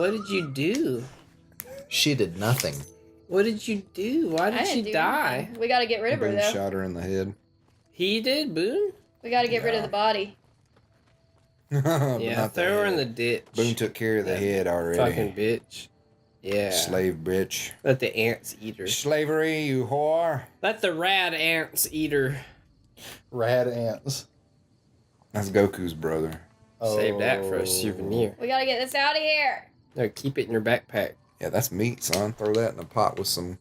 What did you do? She did nothing. What did you do? Why did she die? Anything. We gotta get rid of her, Boone though. shot her in the head. He did, Boone? We gotta get rid of the body. Yeah, throw her in the ditch. Boone took care of the head already. Fucking bitch. Yeah. Slave bitch. Let the ants eat her. Slavery, you whore. Let the rad ants eat her. Rad ants. That's Goku's brother. Save that for a souvenir. We gotta get this out of here. No, keep it in your backpack. Yeah, that's meat, son. Throw that in a pot with some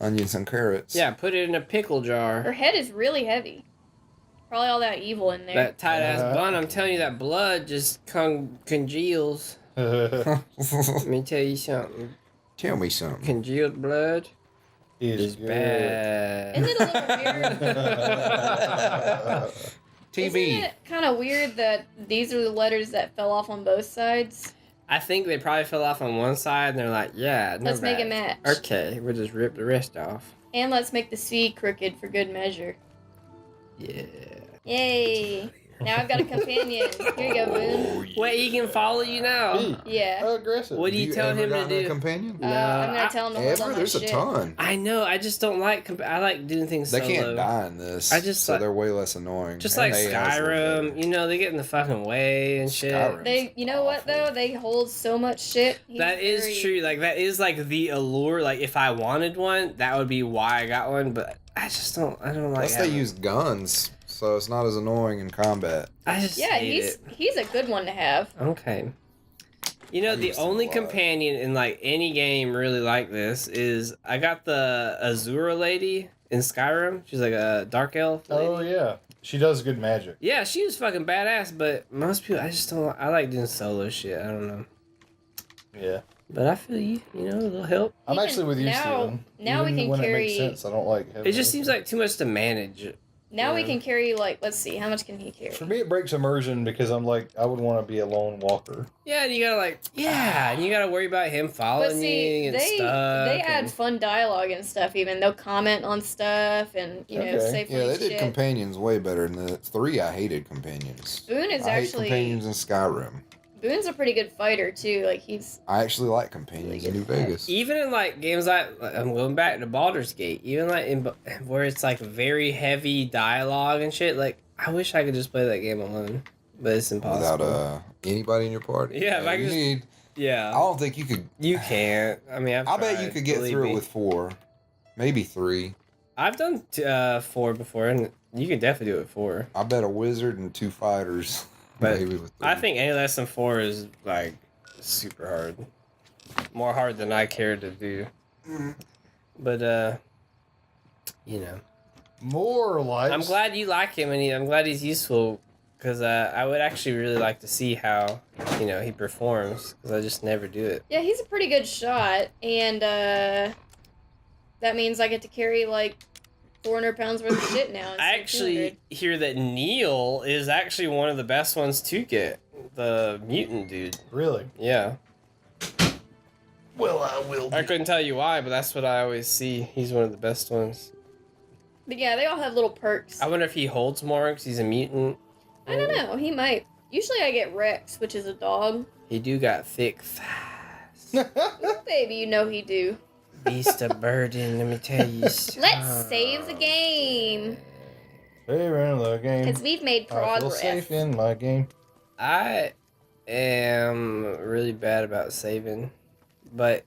onions and carrots. Yeah, put it in a pickle jar. Her head is really heavy. Probably all that evil in there. That tight ass bun, I'm telling you, that blood just congeals. Let me tell you something. Tell me something. Congealed blood is bad. Isn't it a little weird? TV. Isn't it kind of weird that these are the letters that fell off on both sides? I think they probably fell off on one side, and they're like, yeah, no Let's make it match. match. Okay, we'll just rip the rest off. And let's make the C crooked for good measure. Yeah. Yay. Now I've got a companion. Here you go, Boone. Wait, he can follow you now? Yeah. How aggressive. What do you tell him to gotten a do? companion? No, I'm gonna tell him to hold on Ever? my There's shit. a ton. I know, I just don't like... I like doing things They solo. can't die in this. I just so like- they're way less annoying. Just And like AI is a little Skyrim, better. you know, they get in the fucking way and shit. Skyrim. You know what, though? They hold so much shit. That is true. Like, that is, like, the allure. Like, if I wanted one, that would be why I got one. But I just don't... I don't like Plus, they having- use guns, so it's not as annoying in combat. I just Yeah, hate he's a good one to have. Okay. You know, I the used them a only lot. companion in, like, any game really like this is... I got the Azura lady in Skyrim. She's, like, a dark elf lady. Oh, yeah. She does good magic. Yeah, she was fucking badass, but most people... I just don't... I like doing solo shit. I don't know. Yeah. But I feel you. You know, a little help. I'm Even actually with you, now- Steven. now we Even can when carry- it makes sense, I don't like It just seems like too much to manage. Now we Yeah. can carry, like, let's see, how much can he carry? For me, it breaks immersion because I'm like, I would want to be a lone walker. Yeah, and you gotta like, and you gotta worry about him following But see, you and they stuff. add and- fun dialogue and stuff. Even they'll comment on stuff and you know Okay. say funny Yeah, they did shit. companions way better than the 3. I hated companions. Boone is I hate actually companions in Skyrim. Boone's a pretty good fighter too. Like he's I actually like companions in New Vegas. Even in like games like I'm going back to Baldur's Gate, even like in where it's like very heavy dialogue and shit. Like I wish I could just play that game alone, but it's impossible. Without anybody in your party. Yeah, if I you could just- need. I Yeah, don't think you could. you can't. I mean, I bet you could get through it with 4, maybe 3. I've done 4 before, and you can definitely do it with 4. I bet a wizard and 2 fighters. But maybe with 3. I think any less than 4 is like super hard, more hard than I care to do. But you know. More like. I'm glad you like him, and I'm glad he's useful, because I would actually really like to see how, you know, he performs, because I just never do it. yeah he's a pretty good shot, and that means I get to carry like 400 pounds worth of shit now. I actually hear that Neil is actually one of the best ones to get, the mutant dude. Really? Yeah. Well, I will. I couldn't tell you why, but that's what I always see. He's one of the best ones. But yeah, they all have little perks. I wonder if he holds more, because he's a mutant. I don't know. He might. Usually I get Rex, which is a dog. He do got thick thighs. Ooh, baby, you know he do. Beast of burden, let me tell you. Let's save the game. Hey, ran the game. Because we've made I feel progress. safe in my game. I am really bad about saving, but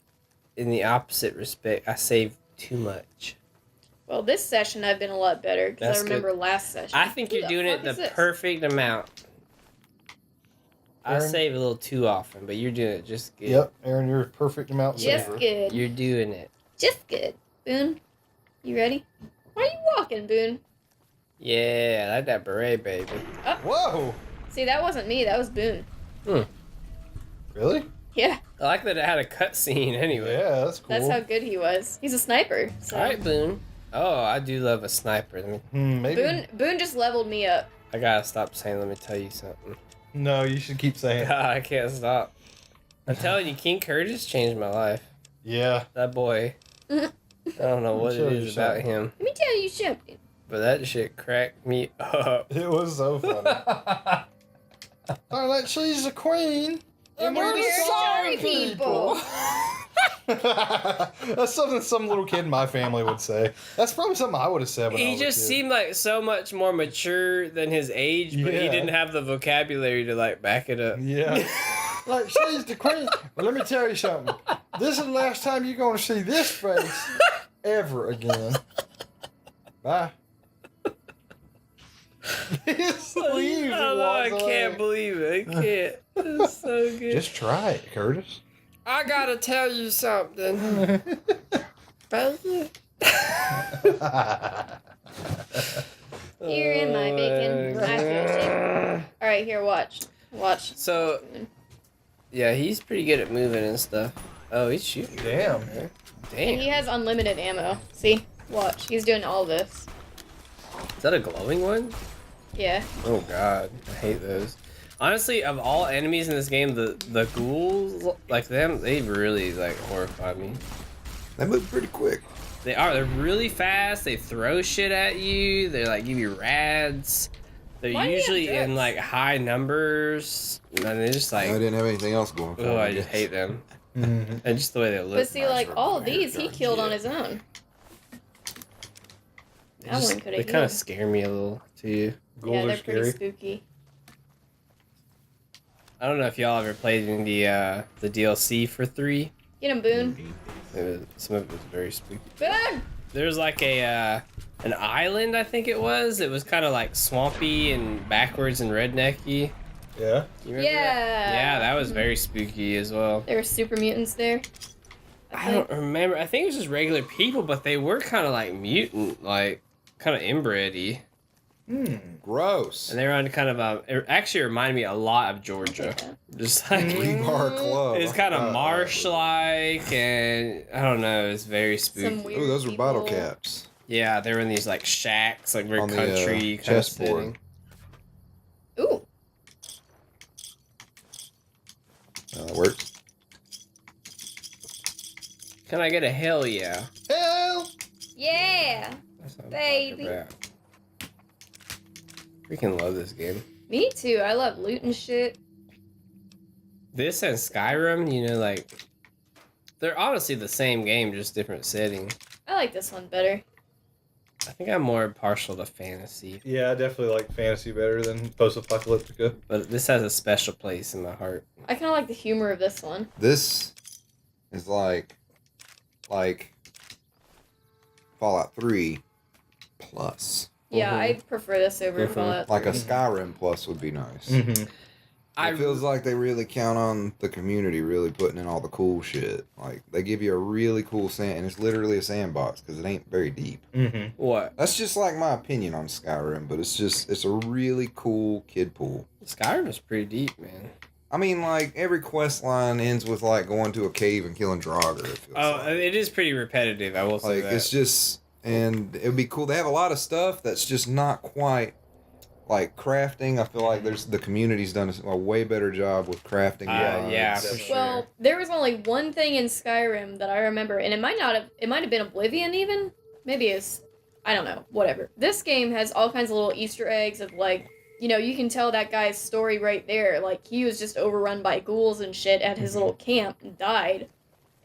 in the opposite respect, I save too much. Well, this session I've been a lot better because That's I remember last session. I think Who you're doing it fuck is the this? perfect amount. I Aaron? save a little too often, but you're doing it just good. Yep, Aaron, you're a perfect amount Just saver. good. You're doing it. Just good. Boone, you ready? Why are you walking, Boone? Yeah, I like that beret, baby. Whoa! See, that wasn't me. That was Boone. Really? Yeah, I like that it had a cutscene anyway. Yeah, that's cool. that's how good he was. He's a sniper. So. All right, Boone. Oh, I do love a sniper. Maybe. Boone just leveled me up. I gotta stop saying, let me tell you something. No, you should keep saying. I can't stop. I'm telling you, King Curtis changed my life. Yeah. That boy. I don't know what Show it you is about something. him, Let me tell you something. but that shit cracked me up. It was so funny. Oh, that she's a queen. And we're the sorry people. That's something some little kid in my family would say. That's probably something I would have said when I He was a just kid. seemed like so much more mature than his age, but he Yeah. didn't have the vocabulary to like back it up. Yeah. Like, she's the queen. But let me tell you something. This is the last time you're going to see this face ever again. Bye. Just leaves and I walks can't away. believe it. I can't. It's so good. Just try it, Curtis. I gotta tell you something. Baby. Here in my bacon. I feel safe. All right, here, watch. Watch. So, yeah, he's pretty good at moving and stuff. Oh, he's shooting. Damn. And Damn. he has unlimited ammo. See? Watch. He's doing all this. Is that a glowing one? Yeah. Oh god, I hate those. Honestly, of all enemies in this game, the ghouls, like them, they really like horrify me. They move pretty quick. They're really fast, they throw shit at you, they like give you rads. They're Why do you have usually in drugs? like high numbers, and they're just I like, didn't have anything else going for oh, me, I just guess. hate them. Mm-hmm. And just the way they look. But see, Mine's like, from all of the these he handgun killed on kit. his own. They That just- one coulda They kind of healed. scare me a little too. Ghouls Yeah, are they're pretty scary. spooky. I don't know if y'all ever played in the DLC for 3. Get him, Boone. Some of it was very spooky. Boone! There's like an island, I think it was. It was kind of like swampy and backwards and rednecky. Yeah. You remember Yeah. that? Yeah, that was very spooky as well. There were super mutants there. I don't remember. I think it was just regular people, but they were kind of like mutant, like kind of inbred-y. Gross. And they were on kind of it actually reminded me a lot of Georgia. Just like Rebar Club. it's kind of marsh-like, and I don't know. It's very spooky. Some weird Ooh, those were bottle people. caps. Yeah, they were in these like shacks, like very On the, country kind of chessboard. setting. Ooh. That works. Can I get a hell yeah? Hell. Yeah. That's what I'm Baby. talking about. Freaking love this game. Me too. I love loot and shit. This and Skyrim, you know, like they're honestly the same game, just different setting. I like this one better. I think I'm more partial to fantasy, Yeah, I definitely like fantasy better than post-apocalyptica. but this has a special place in my heart. I kind of like the humor of this one. This is like Fallout 3 plus. Yeah, Mhm. I prefer this over Mhm. Fallout. Like a 3. Skyrim plus would be nice. Mm-hmm. It feels like they really count on the community really putting in all the cool shit. Like they give you a really cool sand, and it's literally a sandbox because it ain't very deep. Mm-hmm. what That's just like my opinion on Skyrim, but it's a really cool kid pool. Skyrim is pretty deep, man. I mean, like every quest line ends with like going to a cave and killing Draugr. It feels Oh, like. it is pretty repetitive. I will say Like that. it's just, and it would be cool. They have a lot of stuff that's just not quite like crafting. I feel like the community's done a way better job with crafting. Yeah, mods. for sure. Well, there was only one thing in Skyrim that I remember, and it might have been Oblivion even. Maybe it's, I don't know, whatever. This game has all kinds of little Easter eggs of like, you know, you can tell that guy's story right there. Like he was just overrun by ghouls and shit at his little camp and died.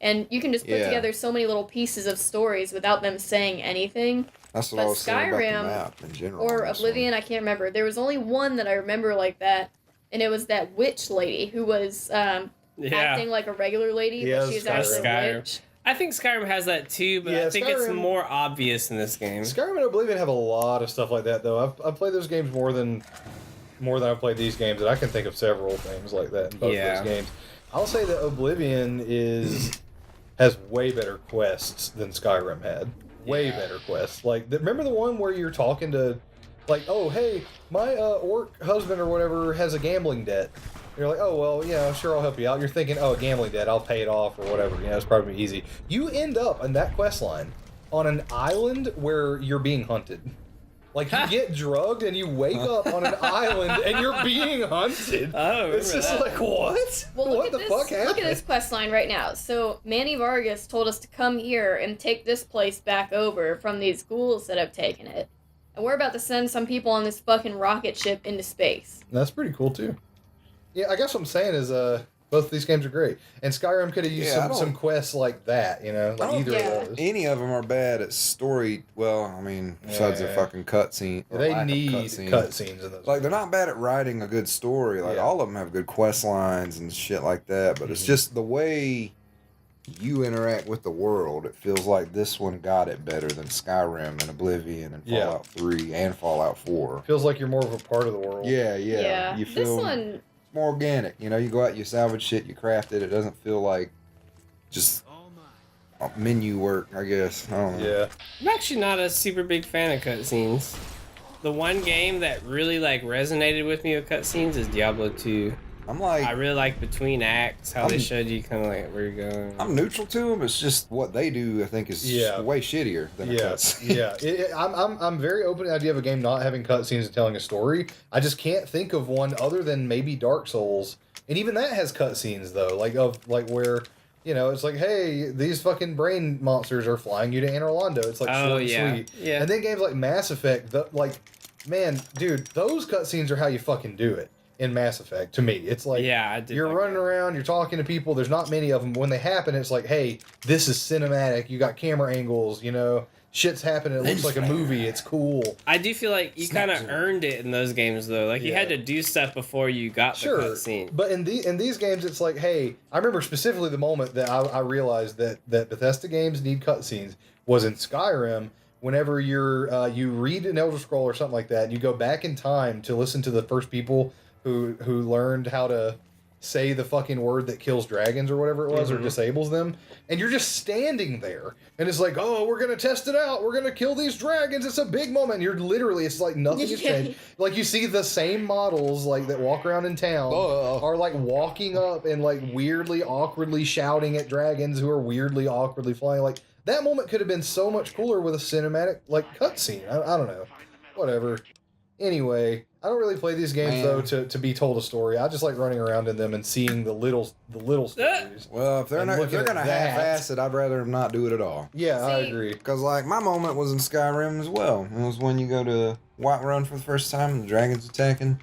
And you can just put Yeah. together so many little pieces of stories without them saying anything. That's what But I was saying about Skyrim the map in general. Or on this Oblivion, I can't remember. There was only one that I remember like that, and it was that witch lady who was acting like a regular lady, Yeah, but she was that's actually a Skyrim. witch. I think Skyrim has that too, but Yeah, I think it's Skyrim- more obvious in this game. Skyrim and Oblivion have a lot of stuff like that, though. I've played those games more than I've played these games, and I can think of several things like that in both Yeah. those games. I'll say that Oblivion has way better quests than Skyrim had. Way Yeah. better quests. Like, remember the one where you're talking to, like, oh, hey, my orc husband or whatever has a gambling debt. And you're like, oh, well, yeah, sure, I'll help you out. You're thinking, oh, a gambling debt, I'll pay it off or whatever. You know, it's probably easy. You end up in that quest line on an island where you're being hunted. Like, you get drugged and you wake up on an island and you're being hunted. Oh, It's just that. like, what? Well, look what at the this. fuck happened? Look at this quest line right now. So Manny Vargas told us to come here and take this place back over from these ghouls that have taken it, and we're about to send some people on this fucking rocket ship into space. That's pretty cool, too. Yeah, I guess what I'm saying is, Both these games are great, and Skyrim could have used Yeah, I some don't- quests like that. You know, I like don't either think of those. Any of them are bad at story. Well, I mean, besides the Yeah. fucking cutscene. or They lack of need cutscene. cutscenes in those. Like they're not bad at writing a good story. Like Yeah. all of them have good quest lines and shit like that. But it's Mhm. just the way you interact with the world. It feels like this one got it better than Skyrim and Oblivion and Yeah. Fallout 3 and Fallout 4. Feels like you're more of a part of the world. Yeah, yeah. You This feel one, more organic. You know, you go out, you salvage shit, you craft it. It doesn't feel like just menu work. I guess. I don't know. Yeah. I'm actually not a super big fan of cutscenes. The one game that really like resonated with me with cutscenes is Diablo 2. I'm like. I really like between acts how they I'm- showed you kind of like where you're going. I'm neutral to them. It's just what they do. I think is Yeah. way shittier than a Yeah, cutscene. yeah. I'm very open to the idea of a game not having cutscenes and telling a story. I just can't think of one other than maybe Dark Souls, and even that has cutscenes though, like where you know it's like, hey, these fucking brain monsters are flying you to Anor Londo. It's like Oh, short and yeah. sweet. Yeah. And then games like Mass Effect, man, dude, those cutscenes are how you fucking do it in Mass Effect. To me, it's like Yeah, I did. you're like running that. around, you're talking to people. There's not many of them. When they happen, it's like, hey, this is cinematic. You got camera angles, you know, shit's happening. It looks like a movie. It's cool. I do feel like you kind of Snaps. earned it in those games though. Like you had Yeah. to do stuff before you got the Sure, cutscene. but in these games, it's like, hey, I remember specifically the moment that I realized that Bethesda games need cutscenes was in Skyrim. Whenever you read an Elder Scroll or something like that, and you go back in time to listen to the first people who learned how to say the fucking word that kills dragons or whatever it was or Mhm. disables them, and you're just standing there and it's like, oh, we're gonna test it out, we're gonna kill these dragons, it's a big moment, and you're literally, it's like nothing has changed. Like you see the same models like that walk around in town are like walking up and like weirdly awkwardly shouting at dragons who are weirdly awkwardly flying. Like that moment could have been so much cooler with a cinematic like cutscene. I don't know, whatever. Anyway, I don't really play these games Man. though to be told a story. I just like running around in them and seeing the little stories. Well, if they're And not, if looking they're gonna at that- half-ass it, I'd rather them not do it at all. Yeah, I See- agree. Cause like my moment was in Skyrim as well. It was when you go to Whiterun for the first time and the dragon's attacking,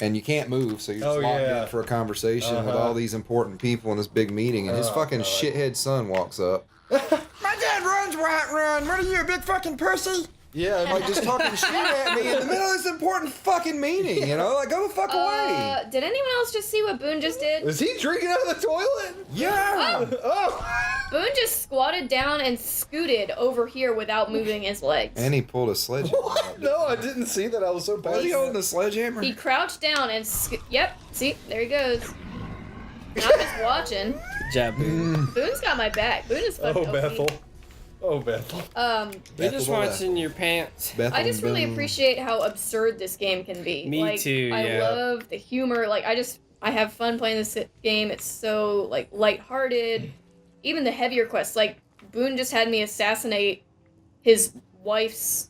and you can't move, so you're just Oh, locked yeah. in for a conversation with Uh-huh. all these important people in this big meeting, and his Oh, fucking God. shithead son walks up. My dad runs Whiterun. What are you, a big fucking pussy? Yeah, Like just talking shit at me in the middle of this important fucking meeting, you know? Like go the fuck away. did anyone else just see what Boone just did? is he drinking out of the toilet? Yeah. Oh, Boone just squatted down and scooted over here without moving his legs. And he pulled a sledgehammer. what? No, I didn't see that. I was so Was he holding passionate. a sledgehammer? He crouched down and yep, see, there he goes. And I'm just watching. Good job, Boone. Boone's got my back. Boone is fucking Oh, OP. Bethel. Oh, Bethel. You're just Bethel, watching your pants. Bethel I just really Boone. appreciate how absurd this game can be. Me like, too, I yeah. love the humor. Like I have fun playing this game. It's so like lighthearted. Even the heavier quests, like Boone just had me assassinate his wife's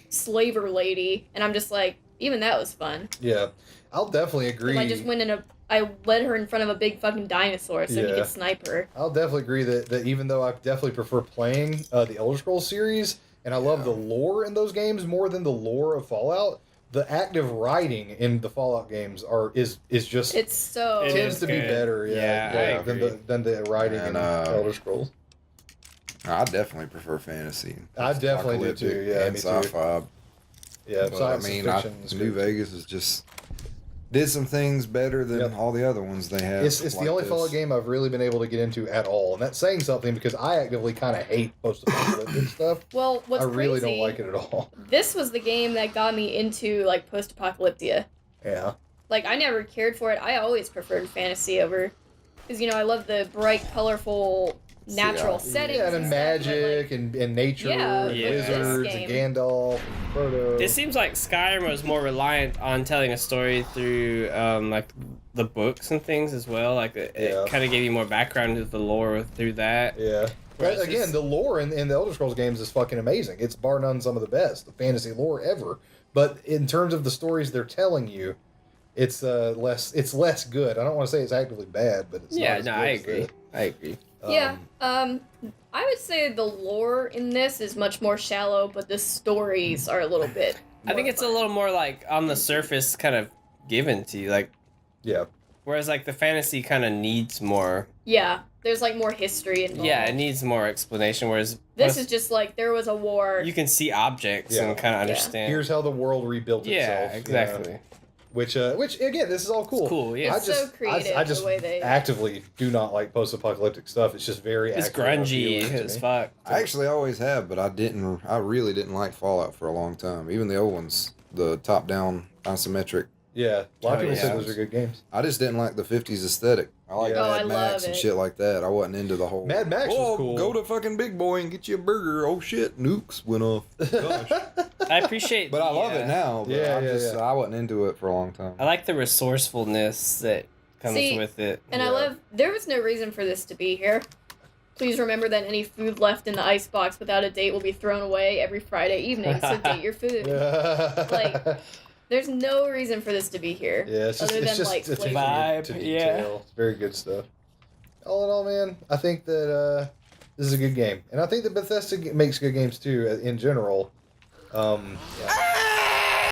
slaver lady, and I'm just like, even that was fun. Yeah, I'll definitely agree. I just went I led her in front of a big fucking dinosaur so he Yeah. could snipe her. I'll definitely agree that even though I definitely prefer playing the Elder Scrolls series, and I love the lore in those games more than the lore of Fallout, the active writing in the Fallout games is just It's so It tends is to be good. better, Yeah, I than agree. the writing And, in Elder Scrolls. I definitely prefer fantasy. I definitely do too, Apocalyptic yeah, and me too. sci-fi. Yeah, But, science I mean, fiction is New great. Vegas is just did some things better than Yep. all the other ones they have. It's like the only this. Fallout game I've really been able to get into at all, and that's saying something because I actively kind of hate post-apocalyptic stuff. well. What's I really crazy? don't like it at all. This was the game that got me into like post-apocalyptia. Yeah, Like I never cared for it. I always preferred fantasy over, because you I love the bright, colorful, natural settings. yeah, and stuff, but, magic and nature, Yeah, and Yeah. wizards, this and game. Gandalf, and Frodo. It seems like Skyrim was more reliant on telling a story through like the books and things as well. Like it Yeah. kind of gave you more background to the lore through that. Yeah. Whereas But again, this- the lore in the Elder Scrolls games is fucking amazing. It's bar none some of the best fantasy lore ever. But in terms of the stories they're telling you, it's less good. I don't want to say it's actively bad, but it's Yeah, not as no, good I as agree. I agree. Yeah. I would say the lore in this is much more shallow, but the stories are a little bit. I think more it's a fun. little more like on the surface, kind of given to you. Like Yeah. Whereas like the fantasy kind of needs more. Yeah, there's like more history involved. Yeah, it needs more explanation. Whereas This is just like there was a war. you can see objects Yeah. and kind of Yeah. understand. Here's how the world rebuilt itself. yeah, exactly. Which again, this is all cool. It's cool. Yeah, It's so creative, I just the way they- actively do not like post-apocalyptic stuff. It's just very. it's actively grungy appealing to as me. fuck. I actually always have, but I really didn't like Fallout for a long time. Even the old ones, the top-down isometric. Yeah, a lot of Oh, people yeah. said those are good games. I just didn't like the 50s aesthetic. I like Yeah. Oh, I Mad love Max and it. shit like that. I wasn't into the whole. Mad Max was "Oh, cool." Go to fucking Big Boy and get you a burger. Oh shit, nukes went off. Gosh. I appreciate. But I love it now. But Yeah, yeah, yeah. I wasn't into it for a long time. I like the resourcefulness that comes See, with it. And I Yeah. love. There was no reason for this to be here. Please remember that any food left in the icebox without a date will be thrown away every Friday evening. So date your food. Like, There's no reason for this to be here. Yeah, it's just other it's than just like attention flavor. Vibe, to yeah. detail. It's very good stuff. All in all, man, I think that this is a good game, and I think that Bethesda makes good games too in general. Yeah.